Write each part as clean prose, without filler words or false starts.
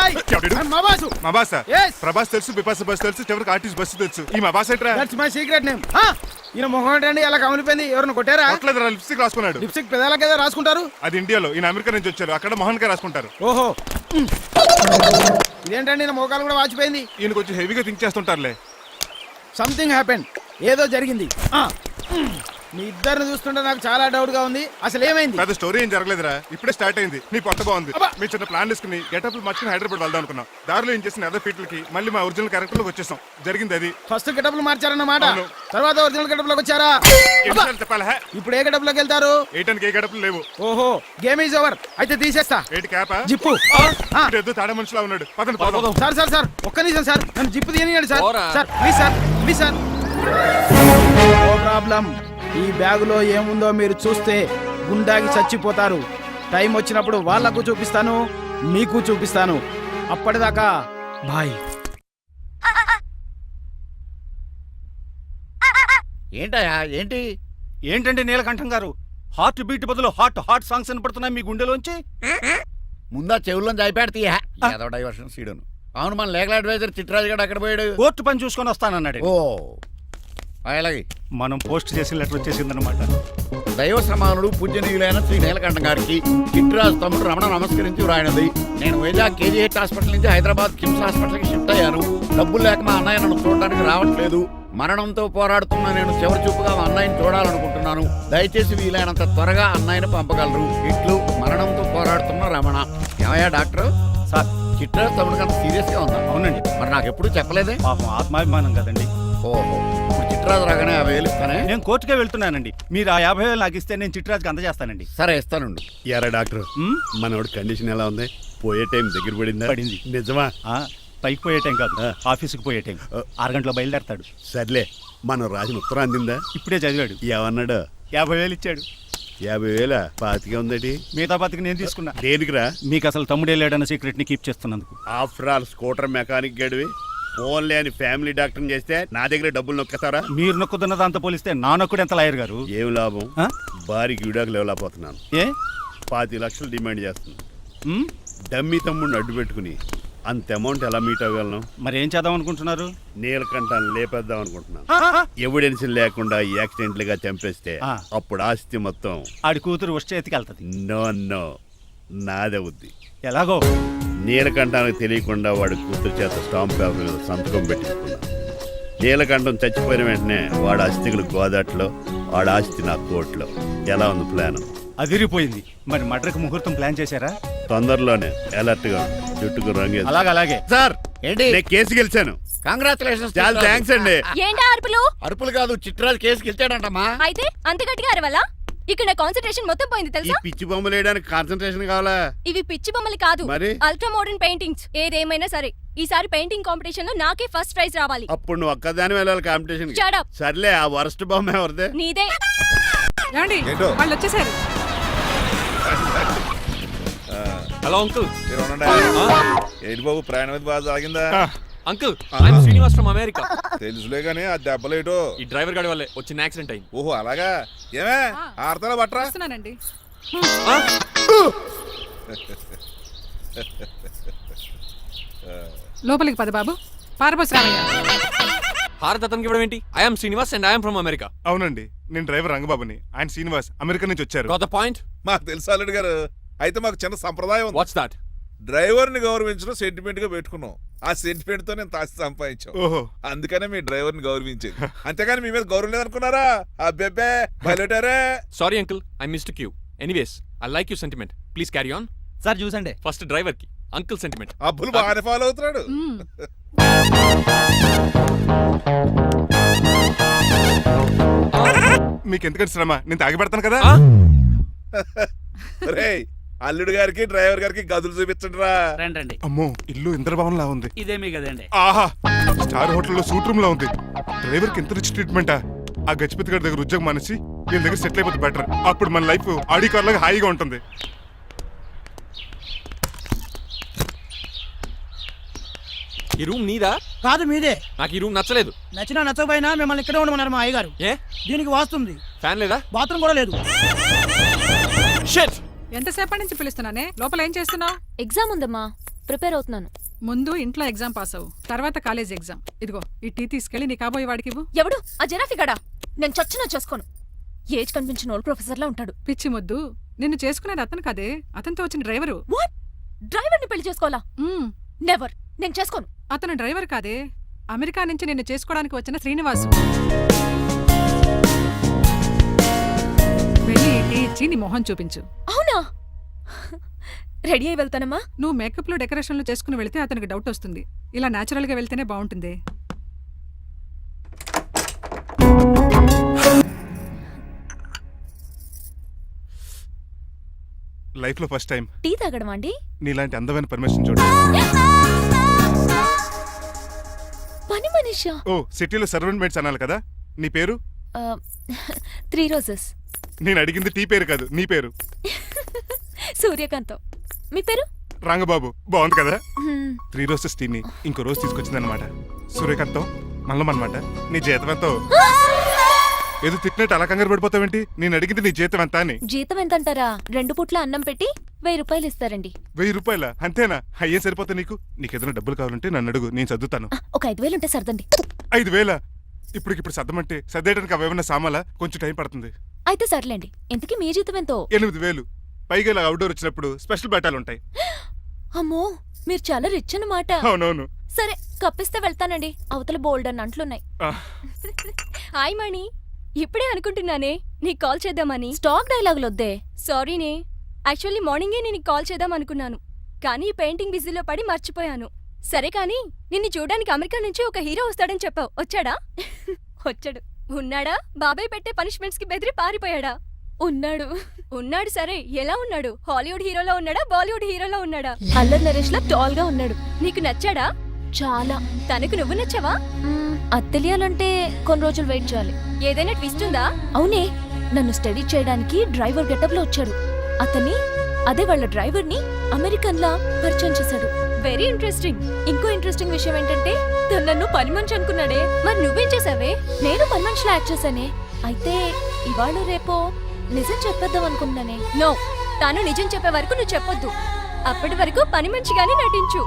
Hi మా boss. మా బాస Yes. ప్రభాస్ తెలుసు, బిపాస బస్ తెలుసు, చివరికి ఆర్టిస్ట్ బస్సు తెలుసు. ఈ మా బాస్ ఏంట్రా? That's my secret name. ఈయన మొహం ఏంటండి ఎలా కమిలిపోయింది? ఎవరిని కొట్టారా? కొట్టలేదురా, లిప్స్టిక్ రాసుకున్నాడు. లిప్స్టిక్ పెదాలకి ఏదో రాసుకుంటారు. అది ఇండియాలో, ఈయన అమెరికా నుంచి వచ్చారు, అక్కడ మోహన్ గారు రాసుకుంటారు. ఓహో, ఇదేంటండి నా మోకాలు కూడా వాచిపోయింది. ఈయన కొంచెం హెవీగా థింక్ చేస్తుంటారులే. సంథింగ్ హ్యాపెన్, ఏదో జరిగింది. మీ ఇద్దరిని చూస్తుంటే నాకు చాలా డౌట్ గా ఉంది. అసలు ఏమైంది? పెద్ద స్టోరీ ఏం జరగలేదురా, ఇప్పుడే స్టార్ట్ అయింది. నీ కొత్త బాగుంది. అబ్బా. మీ చిన్న ప్లాన్ తీసుకుని గెటప్లు మార్చుకుని హైదరాబాద్ వెళ్దాం అనుకున్నాం. దారిలో ఏం చేసిన అదర్ ఫీట్లకి మళ్ళీ మా ఒరిజినల్ క్యారెక్టర్ లోకి వచ్చేసాం. జరిగింది అది. ఫస్ట్ గెటప్లు మార్చారన్నమాట, అవును. తర్వాత ఒరిజినల్ గెటప్ లోకి వచ్చారా? ఎన్నిసార్లు చెప్పాలా? ఇప్పుడు ఏ గెటప్ లోకి వెళ్తారు? ఏటానికి ఏ గెటప్లు లేవు. ఓహో, గేమ్ ఈజ్ ఓవర్. అయితే తీసేస్తా. ఏటి క్యాపా? జిప్పు. ఏదో తాడే మనిషిలా ఉన్నాడు. పదండి పోదాం. సార్ సార్ సార్, ఒక్క నిమిషం సార్, నన్ను జిప్పు తీయనియండి sir. Sir please sir, please sir. No problem. ఈ బ్యాగులో ఏముందో మీరు చూస్తే గుండాకి చచ్చిపోతారు. టైం వచ్చినప్పుడు వాళ్లకు చూపిస్తాను, మీకు చూపిస్తాను. అప్పటిదాకా బాయ్. ఏంటయ్యా ఏంటి? ఏంటంటే నీలకంఠం గారు, హార్ట్ బీట్ బదులు హాట్ హాట్ సాంగ్స్ వినపడుతున్నాయి మీ గుండెలోంచి. ముందా చెవుల్లోంచి అయిపోయాడు తీయా ఏదో డైవర్షన్ సీడును. అవును, మన లీగల్ అడ్వైజర్ చిట్రాజు గారు అక్కడ పోయాడు. కోర్టు పని చూసుకొని వస్తానన్నాడు. ఓ అలాగే మనం పోస్ట్ చేసిన లెటర్ వచ్చేసిందనమాట. దైవ సమానుడు పూజనీయులైన శ్రీ నీలకంఠం గారికి చిట్రాజు తమ్ముడు రమణ నమస్కరించి వ్రాయినది. నేను వైజాగ్ కేజీహెచ్ హాస్పిటల్ నుంచి హైదరాబాద్ కిమ్స్ హాస్పిటల్కి షిఫ్ట్ అయ్యాను. డబ్బులు లేక మా అన్నయ్య నన్ను చూడడానికి రావట్లేదు. మరణంతో పోరాడుతున్న నేను చివరి చూపుగా మా అన్నయ్యని చూడాలనుకుంటున్నాను. దయచేసి వీలైనంత త్వరగా అన్నయ్యని పంపగలరు. ఇట్లు మరణంతో పోరాడుతున్న రమణ. ఏమయ్యా డాక్టర్? సార్, చిట్రాజు తమ్ముడికి అంత సీరియస్ గా ఉందా? అవునండి. మరి నాకు ఎప్పుడు చెప్పలేదే? పాపం ఆత్మాభిమానం కదండి. ఓహో, ఇప్పుడు చిట్రాజు రాగానే 50,000 ఇస్తానే. నేను కోర్టుకే వెళ్తున్నానండి. మీరు ఆ 50,000 నాకు ఇస్తే నేను చిట్రాజుకి అందజేస్తానండి. సరే ఇస్తానండి. యారా డాక్టర్, మనోడి కండిషన్ ఎలా ఉంది? పోయే టైం దగ్గర పడిందా? పడింది. నిజమా? పైకి పోయే టైం కాదు, ఆఫీస్కి పోయే టైం. 6 గంటలో బయలుదేరతాడు. సర్లే, మనం రాసిన ఉత్తరం అందిందా? ఇప్పుడే చదివాడు. ఏమన్నాడు? 50,000 ఇచ్చాడు. 50,000 పాతికే ఉందటి. మిగతా బతికి నేను తీసుకున్నా. దేనికిరా? మీకు అసలు తమ్ముడే లేడన్న సీక్రెట్ ని కీప్ చేస్తున్నందుకు. ఆఫ్టర్ ఆల్ స్కూటర్ మెకానిక్ గడివి ఫోన్ లేని ఫ్యామిలీ డాక్టర్ చేస్తే నా దగ్గర డబ్బులు నొక్కేస్తారా? మీరు నొక్కుతున్న దాంతో పోలిస్తే నా నొక్కుడు ఎంత లాయర్ గారు? ఏం లాభం? భారీకి విడాకులు ఇవ్వలేకపోతున్నాను. ఏ 5 లక్షలు డిమాండ్ చేస్తున్నాను. డమ్మీ తమ్ముడిని అడ్డు పెట్టుకుని అంత అమౌంట్ ఎలా మీట్ అవ్వగలను? మరి ఏం చేద్దాం అనుకుంటున్నారు? నీలకంఠాన్ని లేపేద్దాం అనుకుంటున్నాను. ఎవిడెన్స్ లేకుండా యాక్సిడెంట్లుగా చంపేస్తే అప్పుడు ఆస్తి మొత్తం ఆడి కూతురు చేతికి వెళ్తుంది. నో నాదవుద్ది. ఎలాగో నీలకంఠానికి తెలియకుండా వాడి కూతురు చేత స్టాంప్ పేపర్ మీద సంతకం పెట్టించుకున్నా. నీలకంఠం చచ్చిపోయిన వెంటనే వాడి అస్థికులు గోదాట్లో, వాడి ఆస్తి నా కోర్టులో. ఎలా ఉంది ప్లాన్? అదిరిపోయింది. మరి మడ్రకు ముహూర్తం ప్లాన్ చేశారా? తొందరలోనే. అలర్ట్ గా జుట్టుకు రంగు. అలాగే సార్, ఏంటి? నేను కేసు గెలిచాను. కంగ్రాచులేషన్స్. చాలా థ్యాంక్స్ అండి. ఏంటా అరుపులు? అరుపులు కాదు, చిట్రాజు కేసు గెలిచాడంటమ్మా. అయితే అంత గట్టిగా అరవాలా? ఇక్కడ నా కాన్సంట్రేషన్ మొత్తం పోయింది ఈ తెలుసా? పిచ్చి బొమ్మలు వేయడానికి కాన్సన్ట్రేషన్ కావాలా? ఇవి పిచ్చి బొమ్మలు కాదు, మరి? Ultra modern paintings. ఏదేమైనా సరే ఈసారి పెయింటింగ్ కాంపిటీషన్ లో నాకే ఫస్ట్ ప్రైజ్ రావాలి. అప్పుడు నువ్వు ఒక్కదాని వెళ్ళాలి కాంపిటీషన్. Shut up. సర్లే, ఆ వరస్ట్ బొమ్మ ఎవరిదే? నీదే. వాళ్ళు వచ్చేసారు. Hello uncle. ఏంటి బాబు, ప్రయాణం అయితే బాగా సాగిందా? Uncle, I'm Srinivas from America. తెలుసులే గానీ ఆ దెబ్బలేటో ఈ డ్రైవర్ గాడి వల్లే వచ్చిన యాక్సిడెంట్ అయింది. ఓహో అలాగా. ఏమే ఆడతారా బట్రా? వస్తున్నానండి. లోపలికి పద బాబు. పారబోస్ రామయ్య. హారత్ అతనికి ఇవ్వడం ఏంటి? I'm Srinivas and I'm from America. అవునండి, నేను డ్రైవర్ రంగబాబుని. ఆయన శ్రీనివాస్ అమెరికా నుంచి వచ్చారు. Got the point? మాకు తెలుసు అల్లుడు గారు. అయితే మాకు చిన్న సంప్రదాయం ఉంది. What's that? డ్రైవర్ ని గౌరవించడం సెంటిమెంట్ గా పెట్టుకున్నాం. ఆ సెంటిమెంట్ తో నేను తాసి సంపాదించాం. ఓహో, అందుకనే మీ డ్రైవర్ ని గౌరవించేది. అంతేగాని మీ మీద గౌరవం లేదనుకున్నారా? అబ్బెబ్బే బయలుటారే. Sorry uncle, I mistake you. Anyways, I like you sentiment. Please carry on. Sir చూసండి. ఫస్ట్ డ్రైవర్ కి అంకుల్ సెంటిమెంట్. అబ్బులు బాగానే ఫాలో అవుతున్నాడు. మీకు ఎందుకంటే శ్రమ, నేను తాగి పెడతాను కదా. రేయ్, అల్లుడు గారికి డ్రైవర్ గారికి గదులు చూపించండి రా. రండి. అమ్మో, ఇల్లు ఇంద్రభవన్ లా ఉంది. ఇదేమీ కదండి. ఆహా, స్టార్ హోటల్లో సూట్ రూమ్ లా ఉంది. డ్రైవర్ కి ఎంత రిచ్ ట్రీట్మెంటా. ఆ గజపతి గారి దగ్గర ఉద్యోగం మానేసి వీళ్ళ దగ్గర సెటిల్ అయిపోతే బెటర్. అప్పుడు మన లైఫ్ ఆడి కార్ లాగా హాయిగా ఉంటుంది. ఈ రూమ్ నీదా? కాదు, మీదే. నాకు ఈ రూమ్ నచ్చలేదు. నచ్చినా నచ్చకపోయినా మిమ్మల్ని ఇక్కడే ఉండమన్నారు మా అయ్యగారు. ఏ దీనికి వాస్తుంది. ఫ్యాన్ లేదా? బాత్రూమ్ కూడా లేదు. షిట్. ఎంతసేపటి నుంచి పిలుస్తున్నానే? లోపల ఏం చేస్తున్నావు? ఎగ్జామ్ ఉందమ్మా. ప్రిపేర్ అవుతున్నాను. ముందు ఇంట్లో ఎగ్జామ్ పాస్ అవ్వు, తర్వాత కాలేజ్ ఎగ్జామ్. ఇదిగో ఈ టీ తీసుకెళ్లి నీ కాబోయే వాడికి ఇవ్వు. ఎవడు ఆ జరాఫీ గడా? నేను చచ్చినా చేసుకోను. ఏజ్ కనిపించిన ఓల్డ్ ప్రొఫెసర్లా ఉంటాడు. పిచ్చి మొద్దు, నిన్ను చేసుకునేది అతను కాదే, అతనితో వచ్చిన డ్రైవరు. వాట్? డ్రైవర్ని పెళ్లి చేసుకోవాలా? మ్మ్. నెవర్. నేను చేసుకోను. అతను డ్రైవర్ కాదే, అమెరికా నుంచి నిన్ను చేసుకోవడానికి వచ్చిన శ్రీనివాసు. వెళ్ళి ఈ టీ ఇచ్చి నీ మొహం చూపించు. అవునా? రెడీ అయి వెళ్తానమ్మా. నువ్వు మేకప్లు డెకరేషన్లు చేసుకుని వెళితే అతనికి డౌట్ వస్తుంది. ఇలా నేచురల్ గా వెళ్తేనే బాగుంటుంది. లైఫ్ లో ఫస్ట్ టైం టీ తాగడం అండి? నీలాంటి అందమైన పర్మిషన్ చూడు. పని మనిషా? ఓ సిటీలో సర్వెంట్ మేట్స్ అనాలి కదా. నీ పేరు? 3 రోజెస్. నేను అడిగింది టీ పేరు కాదు, నీ పేరు. సూర్యకాంతం. మీ పేరు? రంగబాబు. బాగుంది కదా. 3 రోజెస్ టీని ఇంకో రోజు తీసుకొచ్చిందనమాట. సూర్యకాంతం మల్లం అనమాట. నీ జీతం ఎంతో? ఏదో తిట్టినట్టు అలా కంగారు పడిపోతావేంటి? నేను అడిగింది నీ జీతం ఎంత అని. జీతం ఎంత అంటారా? 2 పూట్ల అన్నం పెట్టి 1000 రూపాయలు ఇస్తారండి. 1000 రూపాయల? అంతేనా? అయ్యే సరిపోతా నీకు. నీకేదైనా డబ్బులు కావాలంటే నన్ను అడుగు, నేను చదువుతాను. ఒక 5000 ఉంటే సర్దండి. 5000? ఇప్పుడు సర్దమంటే సర్దేయడానికి అవేమన్నా సామాలా? కొంచెం టైం పడుతుంది. అయితే సర్లేండి. ఇంతకీ మీ జీతం ఎంతో? 8000. పైగా ఇలా అవుట్డోర్ వచ్చినప్పుడు స్పెషల్ బట్టాలు ఉంటాయి. అమ్మో, మీరు చాలా రిచ్ అన్నమాట. అవునవును. సరే, కప్పిస్తే వెళ్తానండి. అవతల బోల్డ్ అన్న అంట్లున్నాయి. హాయ్ మణి. ఇప్పుడే అనుకుంటున్నానే నీకు కాల్ చేద్దామని. స్టాక్ డైలాగులు వద్దే. సారీనే, యాక్చువల్లీ మార్నింగే నేను కాల్ చేద్దాం అనుకున్నాను, కానీ ఈ పెయింటింగ్ బిజీలో పడి మర్చిపోయాను. సరే కానీ నిన్ను చూడడానికి అమెరికా నుంచి ఒక హీరో వస్తాడని చెప్పావు. వచ్చాడా? వచ్చాడు. ఉన్నాడా? బాబాయ్ పెట్టే పనిష్మెంట్స్ కి బెదిరి పారిపోయాడా? ఉన్నాడు. ఉన్నాడు. సరే, ఎలా ఉన్నాడు? హాలీవుడ్ హీరోలో ఉన్నాడా, బాలీవుడ్ హీరోలో ఉన్నాడా? అల్లరి నరేష్ లా టాల్ గా ఉన్నాడు. నీకు నచ్చాడా? చాలా. తనకు నువ్వు నచ్చావా? అది తెలియాలంటే కొన్ని రోజులు వెయిట్ చేయాలి. ఏదైనా ట్విస్ట్ ఉందా? అవునే, నన్ను స్టడీ చేయడానికి డ్రైవర్ గెటప్ లో వచ్చాడు. అతన్ని, అదే వాళ్ళ డ్రైవర్ ని అమెరికన్ లా పరిచయం చేశాడు. Very interesting. ఇంకో ఇంట్రెస్టింగ్ విషయం ఏంటంటే తను నన్ను పని మనిషి అనుకున్నాడే. మరి నువ్వేం చేసావే? నేను పని మనిషిలా యాక్ట్ చేశానే. అయితే ఇవాళ రేపో నిజం చెప్పేద్దాం అనుకున్నానే. నో, తాను నిజం చెప్పే వరకు నువ్వు చెప్పొద్దు. అప్పటి వరకు పని మనిషిగానే నటించు.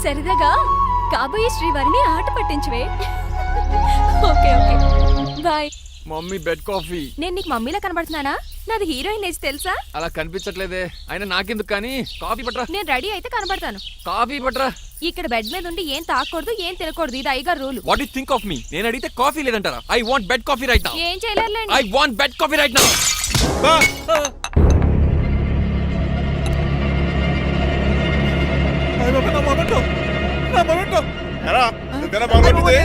సరదాగా కాబోయే శ్రీవారిని ఆట పట్టించువే. Okay okay, bye. Mummy bed coffee. నేను నీకు మమ్మీలా కనబడుతున్నానా? నాది హీరోయిన్ ఏజ్ తెలుసా? అలా కనిపించట్లేదే. అయినా నాకెందుకు కానీ. కాఫీ పట్రా. నేను రెడీ అయితే కనబడతాను. కాఫీ పట్రా. ఇక్కడ బెడ్ మీద ఉండి ఏం తాకూడదు, ఏం తినకూడదు. ఇది అయ్యగారు rule. What you think of me? నేను అడిగితే కాఫీ లేదంటారా? I want bed coffee right now. ఏం చేయలేరులేండి. I want bed coffee right now.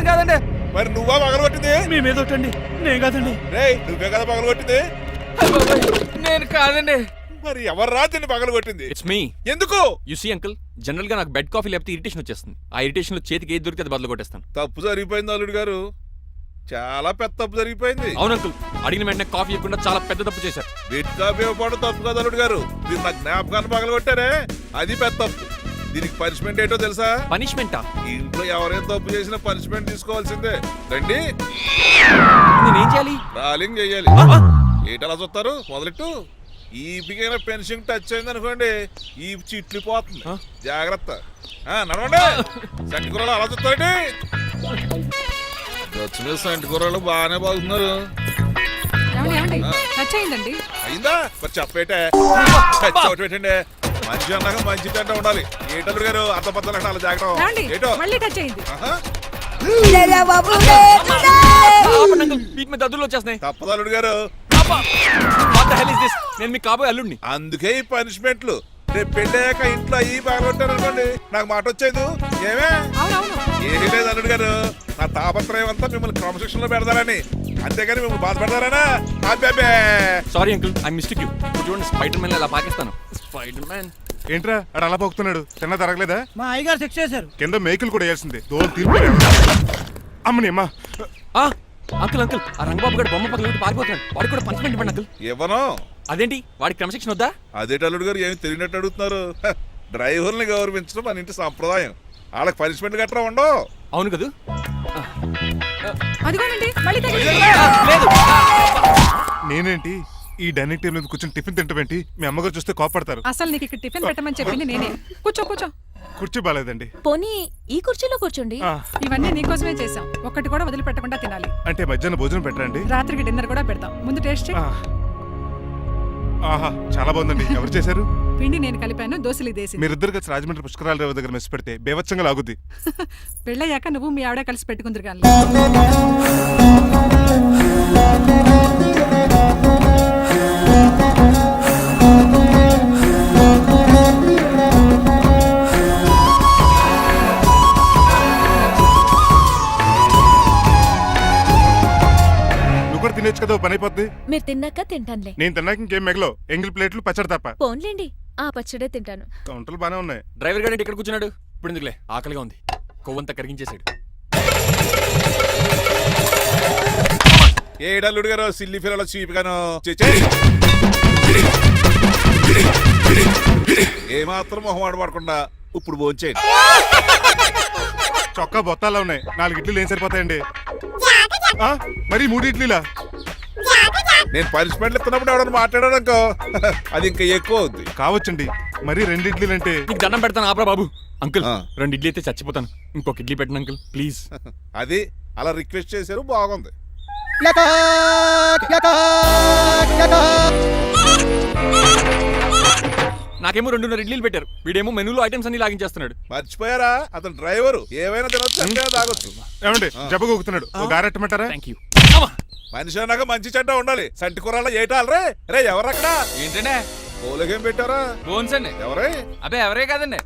కాదండి, మరి నువ్వా పగలగొట్టింది? మీ మీద ఒకటండి, నేను కాదండి. రేయ్, నువ్వే కదా పగలగొట్టింది? నేను కాదండి. మరి ఎవర్రా దీన్ని పగలగొట్టింది? It's me. ఎందుకు? యు సీ అంకుల్, జనరల్ గా నాకు బెడ్ కాఫీ లేకపోతే ఇరిటేషన్ వచ్చేస్తుంది. ఆ ఇరిటేషన్ లో చేతికి ఏది దొరికితే అది బదులు కొట్టేస్తాను. తప్పు జరిగిపోయింది అల్లుడు గారు, చాలా పెద్ద తప్పు జరిగిపోయింది. అవును అంకుల్, అడిగిన వెంటనే కాఫీ ఇవ్వకుండా చాలా పెద్ద తప్పు చేశారు. బెడ్ కాఫీ ఇవ్వడం తప్పు కాదు అల్లుడు గారు, మీరు నా జ్ఞాపకాన్ని పగలగొట్టారే, అది పెద్ద తప్పు. దీనికి పనిష్మెంట్ ఏంటో తెలుసా? పనిష్మెంటా? ఇంట్లో ఎవరైనా తప్పు చేసినా పనిష్మెంట్ తీసుకోవాల్సిందే. రండి, నేనేం చేయాలి? రాలింగ్ చెయ్యాలి. ఏంటలా చూస్తారు? మొదలెట్టు. ఈపికైనా పెన్షన్ టచ్ అయింది అనుకోండి, ఈ చిట్లు పోతుంది. జాగ్రత్త. నడవండి. సంటి కూరలు అలా చూస్తారండి. గచ్చు మీద సంటి కూరలు బాగానే బాగుతున్నారు. ఏమండి టచ్ అయిందండి. అయిందా? మరి చెప్పేటే టచ్ అవుట్ పెట్టండి. మంచి అన్నాక మంచి తింటా ఉండాలి. ఏంటల్లుడు గారు అంత పద్ధతి అలా జాగ్రత్త. ఏంటో మళ్ళీ టచ్ అయింది. వీటి మీద దద్దులు వచ్చేస్తున్నాయి. తప్పదు అల్లుడు గారు. What the hell is this? నేను మీ కాబోయే అల్లుడిని. అందుకే ఈ పనిష్మెంట్లు. రేపు పెళ్ళాక ఇంట్లో అయ్యి బాగుంటారు అనుకోండి, నాకు మాట వచ్చేది ఏమే? అవునవును. ఏమీ లేదు అల్లుడు గారు, నా తాపత్రయం అంతా మిమ్మల్ని క్రమశిక్షణలో పెడతారని, అంతేగాని మిమ్మల్ని బాధపడతారనా? అబ్బే. Sorry uncle, I mistake you. చూడండి, స్పైడర్ మ్యాన్ అలా పాకిస్తాను. స్పైడర్ మ్యాన్ ఏంట్రా అడు అలా పోతున్నాడు? తిన్నా తరగలేదా? మా అయ్యగారు చెక్ చేశారు. కింద మేకులు కూడా వేయాల్సిందే. దోలు తీర్పు. అమ్మని అమ్మా. అంకుల్ అంకుల్, ఆ రంగబాబు గారు బొమ్మ పక్కన పారిపోతున్నాడు. వాడికి కూడా పనిష్మెంట్ ఇవ్వండి అంకుల్. ఇవ్వను. అదేంటి, వాడికి క్రమశిక్షణ వద్దా? అదేంటి అల్లుడు గారు ఏమి తెలియనట్టు అడుగుతున్నారు? డ్రైవర్ని గౌరవించడం మన ఇంటి సంప్రదాయం. వాళ్ళకి పనిష్మెంట్ గట్రా ఉండవు. అవును కదా. అదిగోనండి మళ్ళీ టచ్ లేదు. నేనేంటి ఈ డైనింగ్ టేబుల్ మీద కూర్చొని టిఫిన్ తింటామేంటి? మీ అమ్మగారు చూస్తే కోపడతారు. అసలు నీకు ఇక్కడ టిఫిన్ పెట్టమని చెప్పింది నేనే. కూర్చో కూర్చో. కుర్చీ బాగాలేదండి. పోనీ ఈ కుర్చీలో కూర్చోండి. ఆ, ఇవన్నీ నీకోసమే చేసాం, ఒక్కటి కూడా వదిలిపెట్టకుండా తినాలి. అంటే మధ్యాహ్నం భోజనం పెట్టరండి? రాత్రికి డిన్నర్ కూడా పెడతాం. ముందు టేస్ట్ చెయ్. ఆ. ఆహా చాలా బాగుందండి. ఎవరు చేశారు? పిండి నేను కలిపాను, దోశలు ఇదేసి. మీరిద్దరు కలిసి రాజమండ్రి పుష్కరాల రేవు దగ్గర మెస్ పెడితే బేవచ్చంగా లాగుద్ది. పెళ్ళయ్యాక నువ్వు మీ ఆవిడ కలిసి పెట్టుకుందరు కానీ. నువ్వు కూడా తినేచ్చు కదా, ఓ పని అయిపోద్ది. మీరు తిన్నాక తింటానులే. నేను తిన్నాక ఇంకేం మిగలో, ఎంగిల్ ప్లేట్లు పచ్చడి తప్ప. పోన్లేండి, ఆ పచ్చడే తింటాను. కౌంటర్లు బానే ఉన్నాయి. డ్రైవర్ గారు ఇక్కడ కూర్చున్నాడు. ఇప్పుడు ఎందుకులే, ఆకలిగా ఉంది. కొవ్వంతా కరిగించేశాడు. ఏడల్లుడు గారు సిల్లి ఫిరలో చీపిగాను ఏమాత్రం మొహమాట పడకుండా ఇప్పుడు భోంచేయండి. చొక్కా బొత్తాలా ఉన్నాయి. 4 ఇడ్లీలు ఏం సరిపోతాయండి? ఆ, మరి 3 ఇడ్లీలా? నేను పనిష్మెంట్లు ఇస్తున్నప్పుడు ఎవడన్నా మాట్లాడాడు అనుకో అది ఇంకా ఎక్కువ అవుద్ది. కావచ్చండి, మరి 2 ఇడ్లీలు అంటే. నీకు దండం పెడతాను ఆపరా బాబు. అంకుల్ ఆ. 2 ఇడ్లీ అయితే చచ్చిపోతాను. ఇంకొక ఇడ్లీ పెట్టండి అంకుల్ ప్లీజ్. అది అలా రిక్వెస్ట్ చేశారు, బాగుంది. నాకేమో 2 ఇడ్లీలు పెట్టారు. వీడేమో మెనూలో ఐటమ్స్ అన్ని లాగించేస్తున్నాడు. మర్చిపోయారా, అతను డ్రైవరు. ఏమైనా తినొచ్చు, అంటే తాగొచ్చు. ఏమండి జబ్బగొక్కుతున్నాడు, ఓ గారెట్టమంటారా? Thank you. మనిషి అన్నాక మంచి చెడ్డ ఉండాలి. సంటి కూరల్లో ఏటాలరే. రే ఎవరక్కడ? ఏంటంటే పోలేకేం పెట్టారా? బోన్స్ అండి. ఎవరే? అబ్బే ఎవరే కాదండి,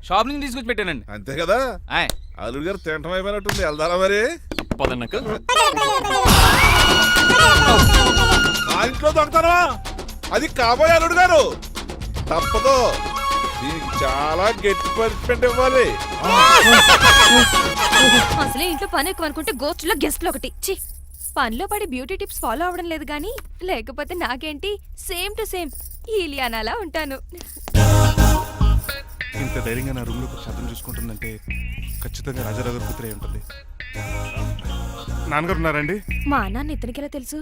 షాప్ నుంచి తీసుకొచ్చి పెట్టానండి. అంతే కదా. ఆయ్ అల్లుడు గారు తింటం అయిపోయినట్టుంది. వెళ్దారా మరి? పదండి అంకుల్. మా ఇంట్లో దొంగతనమా? అది కాబోయే అల్లుడు గారు. తప్పదు, దీనికి చాలా గట్టి పనిష్మెంట్ ఇవ్వాలి. అసలే ఇంట్లో పని ఎక్కువ అనుకుంటే గోస్ట్లో గెస్ట్లు ఒకటి. ఛీ, పనిలో పడి బ్యూటీ టిప్స్ ఫాలో అవ్వడం లేదు గానీ, లేకపోతే నాకేంటి సేమ్ టు సేమ్ ఈలియానాలా ఉంటాను. ఇంత ధైర్యంగా నా రూమ్ లో శబ్దం చూసుకుంటుందంటే ఖచ్చితంగా రాజారావు గారు కూతురే ఉంటుంది. నాన్నగారు ఉన్నారండి? మా నాన్న ఇతనికి ఎలా తెలుసు?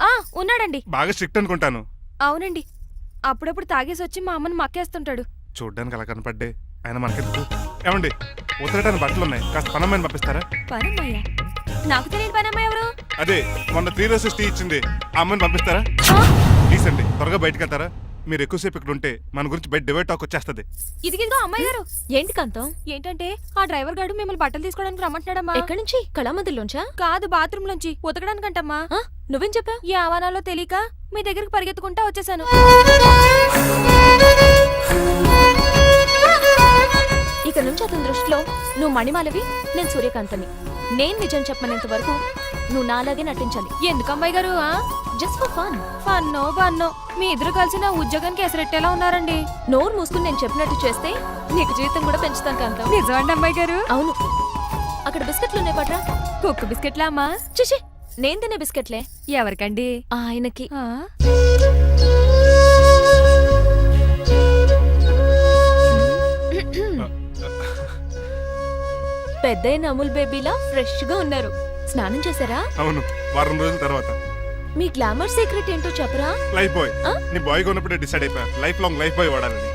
ఆ ఉన్నాడండి. బాగా స్ట్రిక్ట్ అనుకుంటాను. అవునండి, అప్పుడప్పుడు తాగేసి వచ్చి మా అమ్మని మక్కేస్తుంటాడు. చూడ్డానికి అలా కనపడ్డే ఆయన మనకెందుకు? ఏమండి ఉతరటానికి బట్టలు ఉన్నాయి, కాస్త పనమ్మని పంపిస్తారా? పనమ్మయ్య? నాకు తెలియని పనమ్మ ఎవరు? అదే మొన్న 3 రోజెస్ టీ ఇచ్చింది, ఆ అమ్మని పంపిస్తారా? ఆ, ప్లీజ్ అండి, త్వరగా బయటకు వెళ్తారా? మీరు ఎక్కువసేపు ఇక్కడ ఉంటే మన గురించి బయట డివైడ్ టాక్ వచ్చేస్తుంది. ఇదిగిదిగో అమ్మాయి గారు. ఏంటి కాంతం? ఏంటంటే ఆ డ్రైవర్ గారు మిమ్మల్ని బట్టలు తీసుకోవడానికి రమ్మంటున్నాడమ్మా. ఎక్కడి నుంచి? కళామందుల్లోంచా? కాదు, బాత్రూమ్ లోంచి ఉతకడానికంటమ్మా. నువ్వేం చెప్పా? ఈ ఆవానాలో తెలియక మీ దగ్గరికి పరిగెత్తుకుంటా వచ్చేసాను. ఇక నుంచి అతని దృష్టిలో నువ్వు మణిమాలవి, నేను సూర్యకాంతని. నేను నిజం చెప్పనంత వరకు నువ్వు నాలాగే నటించాలి. ఎందుకు అమ్మాయి గారు? Just for fun. ఫన్నో బన్నో మీ ఇద్దరు కలిసి నా ఉద్యోగానికి ఎసరెట్టేలా ఉన్నారండి. నోరు మూసుకుని నేను చెప్పినట్టు చేస్తే నీకు జీతం కూడా పెంచుతాను కాంతం. నిజమండి అమ్మాయి గారు? అవును. అక్కడ బిస్కెట్లు ఉన్నాయి పట్రా. కుక్క బిస్కెట్లా అమ్మా? చిచి, నేను తినే బిస్కెట్లే. ఎవరికండి? ఆయనకి. పెద్దయిన అమూల్ బేబీలా ఫ్రెష్ గా ఉన్నారు. స్నానం చేశారా? అవును, వారం రోజుల తర్వాత. మీ గ్లామర్ సీక్రెట్ ఏంటో చెప్పరా? Life boy. నీ బాయ్ గా ఉన్నప్పుడే డిసైడ్ అయిపోయా లైఫ్ లాంగ్ లైఫ్ బాయ్ వాడాలని.